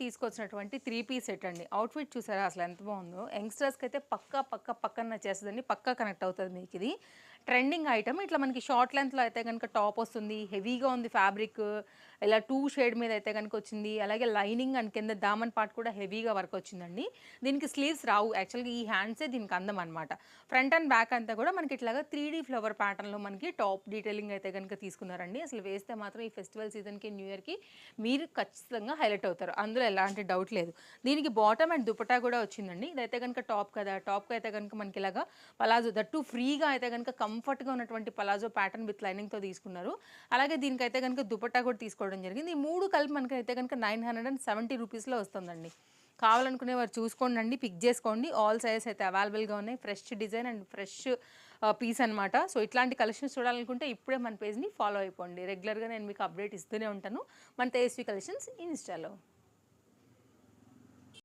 తీసుకొచ్చినటువంటి 3 piece set అండి. Outfit చూసారా అసలు ఎంత బాగుందో. యంగ్‌స్టర్స్‌కి అయితే పక్కా నచ్చేస్తదండి. పక్కా కనెక్ట్ అవుతది మీకిది. Trending item. ఇట్లా మనకి షార్ట్ లెంగ్త్‌లో అయితే గనుక టాప్ వస్తుంది. హెవీగా ఉంది ఫ్యాబ్రిక్. ఇలా 2 షేడ్ మీద అయితే గనుక వచ్చింది. అలాగే లైనింగ్ అండ్ కింద దామన్ పార్ట్ కూడా హెవీగా వర్క్ వచ్చిందండి. దీనికి స్లీవ్స్ రావు. యాక్చువల్‌గా ఈ హ్యాండ్సే దీనికి అందం అనమాట. ఫ్రంట్ అండ్ బ్యాక్ అంతా కూడా మనకి ఇట్లాగా 3 ఫ్లవర్ ప్యాటర్న్‌లో మనకి టాప్ డీటెయిలింగ్ అయితే గనుక తీసుకున్నారండి. అసలు వేస్తే మాత్రం ఈ ఫెస్టివల్ సీజన్‌కి, న్యూ ఇయర్‌కి మీరు ఖచ్చితంగా హైలైట్ అవుతారు. అందులో ఎలాంటి డౌట్ లేదు. దీనికి బాటమ్ అండ్ దుపట్టా కూడా వచ్చిందండి. ఇదైతే గనుక టాప్ కదా! టాప్‌కి అయితే గనుక మనకి ఇలాగా పలాజో దట్టు ఫ్రీగా అయితే గనుక కంఫర్ట్‌గా ఉన్నటువంటి పలాజో ప్యాటర్న్ విత్ లైనింగ్‌తో తీసుకున్నారు. అలాగే దీనికైతే గనుక దుపట్టా కూడా తీసుకోవడం జరిగింది. ఈ 3 కలిపి మనకైతే గనుక 970 రూపీస్‌లో వస్తుందండి. కావాలనుకునేవారు చూసుకోండండి. పిక్ చేసుకోండి. ఆల్ సైజెస్ అయితే అవైలబుల్‌గా ఉన్నాయి. Fresh design and fresh piece అనమాట. సో, ఇట్లాంటి కలెక్షన్స్ చూడాలనుకుంటే ఇప్పుడే మన పేజ్‌ని ఫాలో అయిపోండి. రెగ్యులర్‌గా నేను మీకు అప్డేట్ ఇస్తూనే ఉంటాను. మన తేజస్వి కలెక్షన్స్ ఇన్‌స్టాలో.